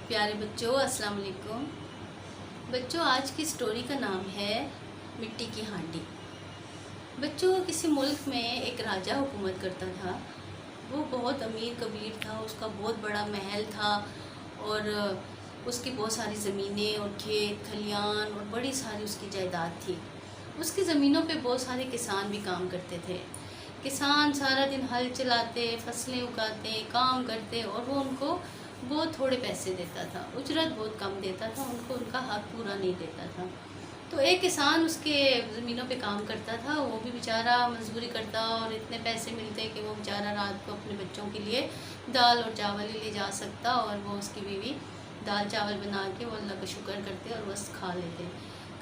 प्यारे बच्चों, अस्सलाम वालेकुम। बच्चों, आज की स्टोरी का नाम है मिट्टी की हांडी। बच्चों, किसी मुल्क में एक राजा हुकूमत करता था। वो बहुत अमीर कबीर था, उसका बहुत बड़ा महल था और उसकी बहुत सारी ज़मीनें और खेत खलियान और बड़ी सारी उसकी जायदाद थी। उसकी ज़मीनों पे बहुत सारे किसान भी काम करते थे। किसान सारा दिन हल चलाते, फसलें उगाते, काम करते और वो उनको बहुत थोड़े पैसे देता था, उजरत बहुत कम देता था, उनको उनका हक पूरा नहीं देता था। तो एक किसान उसके ज़मीनों पे काम करता था, वो भी बेचारा मजदूरी करता और इतने पैसे मिलते कि वो बेचारा रात को अपने बच्चों के लिए दाल और चावल ही ले जा सकता और वो उसकी बीवी दाल चावल बना के वो अल्लाह का शुक्र करते और बस खा लेते।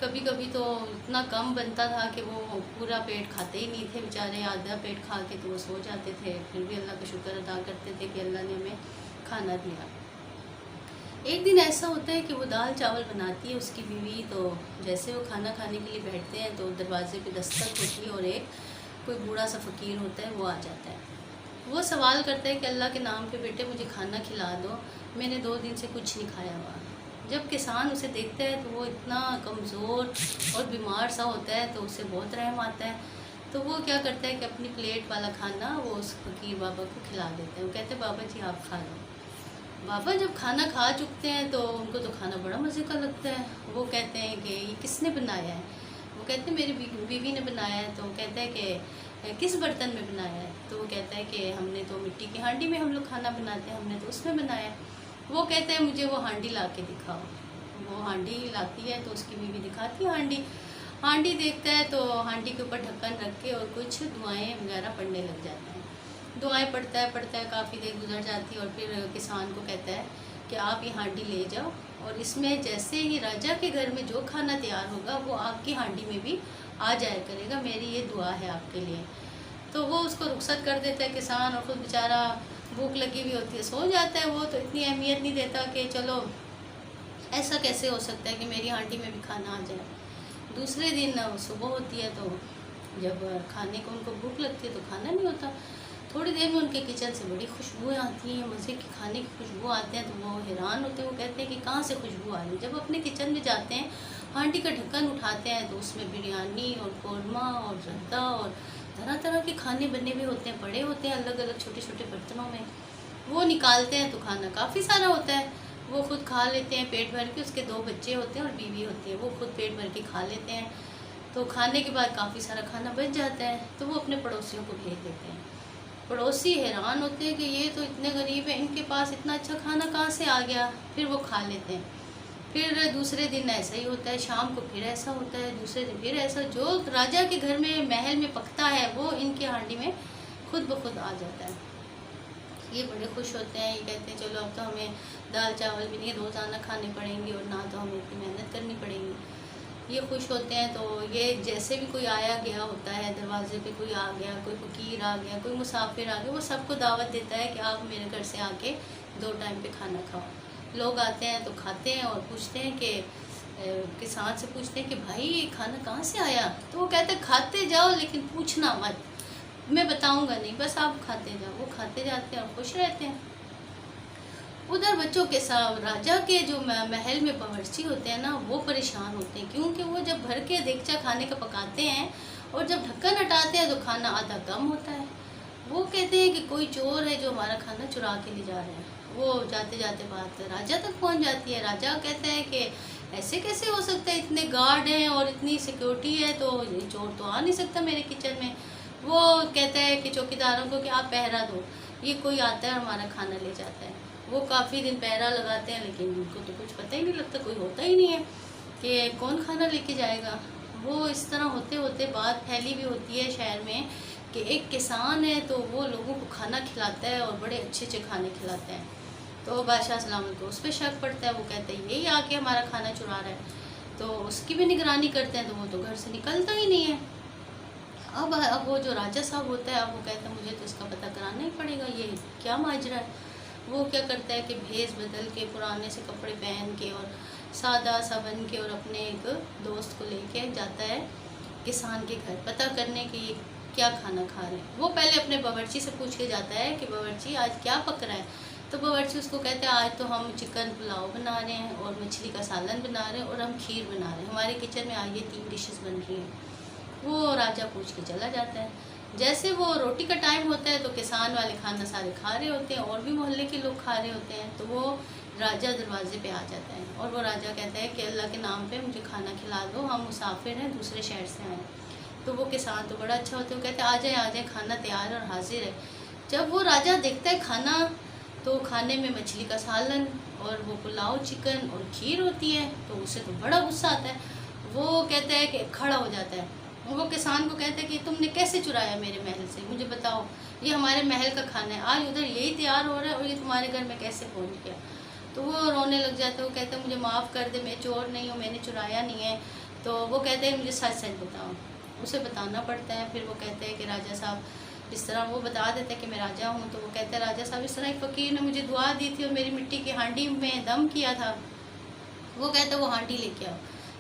कभी कभी तो इतना कम बनता था कि वो पूरा पेट खाते ही नहीं थे बेचारे, आधा पेट खा के तो वो सो जाते थे। फिर भी अल्लाह का शुक्र अदा करते थे कि अल्लाह ने हमें खाना दिया। एक दिन ऐसा होता है कि वो दाल चावल बनाती है उसकी बीवी, तो जैसे वो खाना खाने के लिए बैठते हैं तो दरवाजे पे दस्तक होती है और एक कोई बूढ़ा सा फ़कीर होता है, वो आ जाता है। वो सवाल करता है कि अल्लाह के नाम पे बेटे मुझे खाना खिला दो, मैंने 2 दिन से कुछ नहीं खाया हुआ। जब किसान उसे देखता है तो वो इतना कमज़ोर और बीमार सा होता है तो उसे बहुत रहम आता है। तो वो क्या करता है कि अपनी प्लेट वाला खाना वो उस फ़कीर बाबा को खिला देता है। वो कहते हैं बाबा जी आप खा लो। बाबा जब खाना खा चुकते हैं तो उनको तो खाना बड़ा मज़े का लगता है। वो कहते हैं कि ये किसने बनाया है? वो कहते हैं मेरी बीवी ने बनाया है। तो वो कहता है कि किस बर्तन में बनाया है? तो वो कहता है कि हमने तो मिट्टी की हांडी में हम लोग खाना बनाते हैं, हमने तो उसमें बनाया है। वो कहते हैं मुझे वो हांडी ला के दिखाओ। वो हांडी लाती है तो उसकी बीवी दिखाती है हांडी। हांडी देखता है तो हांडी के ऊपर ढक्कन रख के और कुछ दुआएं वगैरह पढ़ने लग जाता है। दुआएं पढ़ता है, काफ़ी देर गुजर जाती है और फिर किसान को कहता है कि आप ये हांडी ले जाओ और इसमें जैसे ही राजा के घर में जो खाना तैयार होगा वो आपकी हांडी में भी आ जाया करेगा, मेरी ये दुआ है आपके लिए। तो वो उसको रुखसत कर देता है किसान, और खुद बेचारा भूख लगी हुई होती है, सो जाता है। वो तो इतनी अहमियत नहीं देता कि चलो ऐसा कैसे हो सकता है कि मेरी हांडी में भी खाना आ जाए। दूसरे दिन सुबह होती है तो जब खाने को उनको भूख लगती है तो खाना नहीं होता। थोड़ी देर में उनके किचन से बड़ी खुशबुएँ आती हैं, मज़े की खाने की खुशबू आते हैं। तो वो हैरान होते हैं, वो कहते हैं कि कहाँ से खुशबू आ रही है। जब अपने किचन में जाते हैं, हांडी का ढक्कन उठाते हैं तो उसमें बिरयानी और कौरमा और रद्दा और तरह तरह के खाने बने हुए होते हैं, पड़े होते हैं अलग अलग छोटे छोटे बर्तनों में। वो निकालते हैं तो खाना काफ़ी सारा होता है। वो खुद खा लेते हैं पेट भर के, उसके 2 बच्चे होते हैं और बीवी होती है, वो खुद पेट भर के खा लेते हैं। तो खाने के बाद काफ़ी सारा खाना बच जाता है तो वो अपने पड़ोसियों को भेज देते हैं। पड़ोसी हैरान होते हैं कि ये तो इतने गरीब हैं, इनके पास इतना अच्छा खाना कहाँ से आ गया। फिर वो खा लेते हैं। फिर दूसरे दिन ऐसा ही होता है, शाम को फिर ऐसा होता है, दूसरे दिन फिर ऐसा। जो राजा के घर में महल में पकता है वो इनकी हांडी में खुद ब खुद आ जाता है। ये बड़े खुश होते हैं, ये कहते हैं चलो अब तो हमें दाल चावल भी नहीं रोज़ाना खाने पड़ेंगे और ना तो हमें इतनी मेहनत करनी पड़ेगी। ये खुश होते हैं। तो ये जैसे भी कोई आया गया होता है, दरवाजे पे कोई आ गया, कोई फ़कीर आ गया, कोई मुसाफिर आ गया, वो सबको दावत देता है कि आप मेरे घर से आके 2 टाइम पे खाना खाओ। लोग आते हैं तो खाते हैं और पूछते हैं कि किसान से पूछते हैं कि भाई ये खाना कहाँ से आया? तो वो कहते हैं खाते जाओ लेकिन पूछना मत, मैं बताऊँगा नहीं, बस आप खाते जाओ। वो खाते जाते हैं और खुश रहते हैं। उधर बच्चों के साथ राजा के जो महल में बावर्ची होते हैं ना, वो परेशान होते हैं, क्योंकि वो जब भर के देगचा खाने का पकाते हैं और जब ढक्कन हटाते हैं तो खाना आधा कम होता है। वो कहते हैं कि कोई चोर है जो हमारा खाना चुरा के ले जा रहा है। वो जाते जाते बात राजा तक पहुंच जाती है। राजा कहता है कि ऐसे कैसे हो सकता है, इतने गार्ड हैं और इतनी सिक्योरिटी है तो ये चोर तो आ नहीं सकता मेरे किचन में। वो कहता है कि चौकीदारों को कि आप पहरा दो, ये कोई आता है हमारा खाना ले जाता है। वो काफ़ी दिन पहरा लगाते हैं लेकिन उनको तो कुछ पता ही नहीं लगता, कोई होता ही नहीं है कि कौन खाना लेके जाएगा। वो इस तरह होते होते बात फैली भी होती है शहर में कि एक किसान है तो वो लोगों को खाना खिलाता है और बड़े अच्छे अच्छे खाने खिलाते हैं। तो बादशाह सलामत को उस पर शक पड़ता है। वो कहते हैं यही आके हमारा खाना चुरा रहा है। तो उसकी भी निगरानी करते हैं तो वो तो घर से निकलता ही नहीं है। अब वो जो राजा साहब होता है, अब वो कहता है मुझे तो इसका पता कराना ही पड़ेगा, ये क्या माजरा है। वो क्या करता है कि भेस बदल के पुराने से कपड़े पहन के और सादा सा बन के और अपने एक दोस्त को लेके जाता है किसान के घर पता करने की क्या खाना खा रहे हैं। वो पहले अपने बावर्ची से पूछ के जाता है कि बावर्ची आज क्या पक रहा है। तो बावर्ची उसको कहते हैं आज तो हम चिकन पुलाव बना रहे हैं और मछली का सालन बना रहे हैं और हम खीर बना रहे हैं, हमारे किचन में आज ये 3 डिशेस बन रही हैं। वो राजा पूछ के चला जाता है। जैसे वो रोटी का टाइम होता है तो किसान वाले खाना सारे खा रहे होते हैं और भी मोहल्ले के लोग खा रहे होते हैं। तो वो राजा दरवाजे पे आ जाता है और वो राजा कहता है कि अल्लाह के नाम पे मुझे खाना खिला दो, हम मुसाफिर हैं, दूसरे शहर से आए। तो वो किसान तो बड़ा अच्छा होता है, वो कहते हैं आ जाए, खाना तैयार है और हाजिर है। जब वो राजा देखता है खाना, तो खाने में मछली का सालन और वो पुलाव चिकन और खीर होती है, तो उसे तो बड़ा गुस्सा आता है। वो कहता है कि खड़ा हो जाता है, वो किसान को कहता है कि तुमने कैसे चुराया मेरे महल से, मुझे बताओ, ये हमारे महल का खाना है, आज उधर यही तैयार हो रहा है और ये तुम्हारे घर में कैसे पहुंच गया। तो वो रोने लग जाता है, वो कहता है मुझे माफ़ कर दे, मैं चोर नहीं हूँ, मैंने चुराया नहीं है। तो वो कहते हैं मुझे सच सच बताओ। उसे बताना पड़ता है। फिर वो कहते हैं कि राजा साहब, इस तरह वो बता देता है कि मैं राजा हूँ। तो वो कहते हैं राजा साहब, इस तरह एक फ़कीर ने मुझे दुआ दी थी और मेरी मिट्टी की हांडी में दम किया था। वो कहते हैं वो हांडी लेके आओ।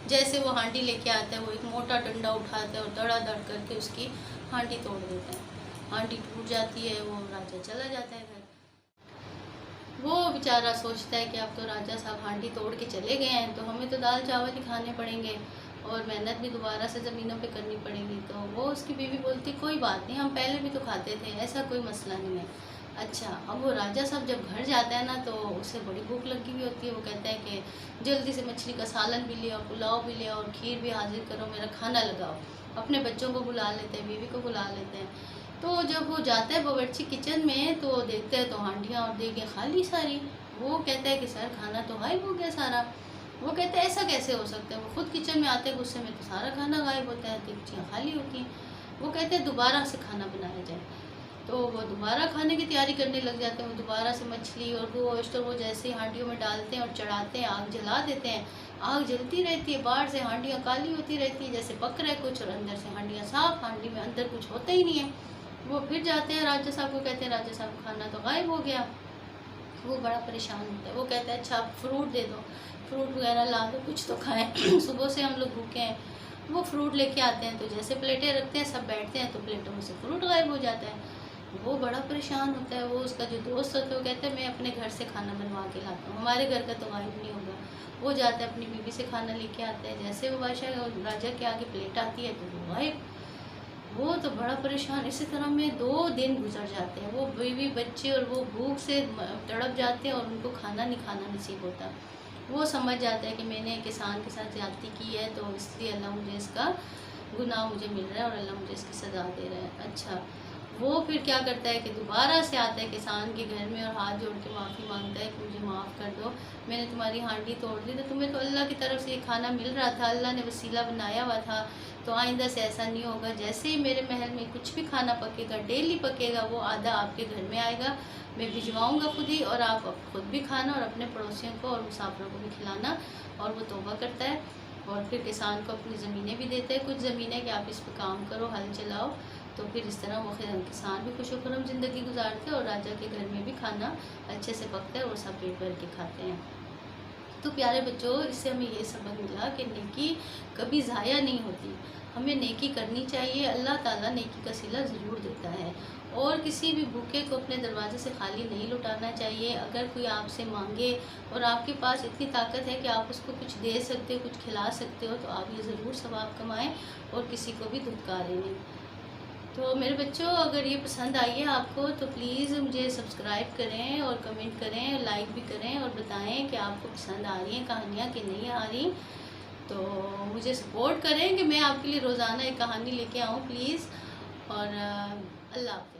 जैसे वो हांडी लेके आता है, वो एक मोटा डंडा उठाता है और दड़ करके उसकी हांडी तोड़ देता है। हांडी टूट जाती है, वो राजा चला जाता है घर। वो बेचारा सोचता है कि अब तो राजा साहब हांडी तोड़ के चले गए हैं, तो हमें तो दाल चावल ही खाने पड़ेंगे और मेहनत भी दोबारा से ज़मीनों पे करनी पड़ेगी। तो वो उसकी बीवी बोलती कोई बात नहीं, हम पहले भी तो खाते थे, ऐसा कोई मसला नहीं है। अच्छा, अब वो राजा साहब जब घर जाता है ना, तो उसे बड़ी भूख लगी हुई होती है। वो कहता है कि जल्दी से मछली का सालन भी ले आओ, पुलाव भी ले आओ और खीर भी हाजिर करो, मेरा खाना लगाओ। अपने बच्चों को बुला लेते हैं, बीवी को बुला लेते हैं। तो जब वो जाता है बावर्ची किचन में, तो देखते हैं तो हांडियाँ और देगे खाली सारी। वो कहता है कि सर खाना तो गायब हो गया सारा। वो कहते हैं ऐसा कैसे हो सकता है। वो खुद किचन में आते हैं गुस्से में, तो सारा खाना गायब होता है, देगचियाँ खाली होती हैं। वो कहते हैं दोबारा से खाना बनाया जाए। तो वो दोबारा खाने की तैयारी करने लग जाते हैं। वो दोबारा से मछली और गोश्त और वो जैसे ही हांडियों में डालते हैं और चढ़ाते हैं, आग जला देते हैं। आग जलती रहती है, बाहर से हांडियाँ काली होती रहती है जैसे पक रहा है कुछ, और अंदर से हांडियाँ साफ, हांडी में अंदर कुछ होता ही नहीं है। वो फिर जाते हैं राजा साहब को, कहते हैं राजा साहब खाना तो गायब हो गया। वो बड़ा परेशान होता है। वो कहता है अच्छा फ्रूट दे दो, फ्रूट वगैरह ला दो, कुछ तो खाएं सुबह से हम लोग भूखे हैं। वो फ्रूट लेके आते हैं, तो जैसे प्लेटें रखते हैं, सब बैठते हैं, तो प्लेटों में से फ्रूट गायब हो जाता है। वो बड़ा परेशान होता है। वो उसका जो दोस्त होता है, वो कहते हैं मैं अपने घर से खाना बनवा के लाता हूँ, हमारे घर का तो गायब नहीं होगा। वो जाता है अपनी बीवी से खाना लेके आता है। जैसे वो बादशाह राजा के आगे प्लेट आती है, तो वो गायब। वो तो बड़ा परेशान। इसी तरह में 2 दिन गुजर जाते हैं। वो बीवी बच्चे और वो भूख से तड़प जाते हैं और उनको खाना नहीं खाना नसीब होता। वो समझ जाता है कि मैंने किसान के साथ ज़्यादती की है, तो इसलिए अल्लाह मुझे इसका गुनाह मुझे मिल रहा है और अल्लाह मुझे इसकी सज़ा दे रहा है। अच्छा, वो फिर क्या करता है कि दोबारा से आता है किसान के घर में और हाथ जोड़ के माफ़ी मांगता है कि मुझे माफ़ कर दो, मैंने तुम्हारी हांडी तोड़ दी, तो तुम्हें तो अल्लाह की तरफ से ये खाना मिल रहा था, अल्लाह ने वसीला बनाया हुआ था, तो आइंदा से ऐसा नहीं होगा। जैसे ही मेरे महल में कुछ भी खाना पकेगा, डेली पकेगा, वो आधा आपके घर में आएगा, मैं भिजवाऊँगा खुद ही, और आप खुद भी खाना और अपने पड़ोसियों को और मुसाफिरों को भी खिलाना। और वो तौबा करता है और फिर किसान को अपनी ज़मीनें भी देते हैं, कुछ ज़मीनें कि आप इस पर काम करो, हल चलाओ। तो फिर इस तरह वो किसान भी खुशोखरम ज़िंदगी गुजारते हैं और राजा के घर में भी खाना अच्छे से पकता है और सब पेट भर के खाते हैं। तो प्यारे बच्चों, इससे हमें ये सबक मिला कि नेकी कभी ज़ाया नहीं होती, हमें नेकी करनी चाहिए। अल्लाह ताला नेकी का सिला ज़रूर देता है और किसी भी भूखे को अपने दरवाजे से खाली नहीं लुटाना चाहिए। अगर कोई आपसे मांगे और आपके पास इतनी ताकत है कि आप उसको कुछ दे सकते हो, कुछ खिला सकते हो, तो आप ये ज़रूर सवाब कमाएं और किसी को भी धुतकारें नहीं। तो मेरे बच्चों, अगर ये पसंद आई है आपको, तो प्लीज़ मुझे सब्सक्राइब करें और कमेंट करें, लाइक भी करें और बताएं कि आपको पसंद आ रही हैं कहानियाँ कि नहीं आ रही। तो मुझे सपोर्ट करें कि मैं आपके लिए रोज़ाना एक कहानी लेके आऊँ प्लीज़। और अल्लाह।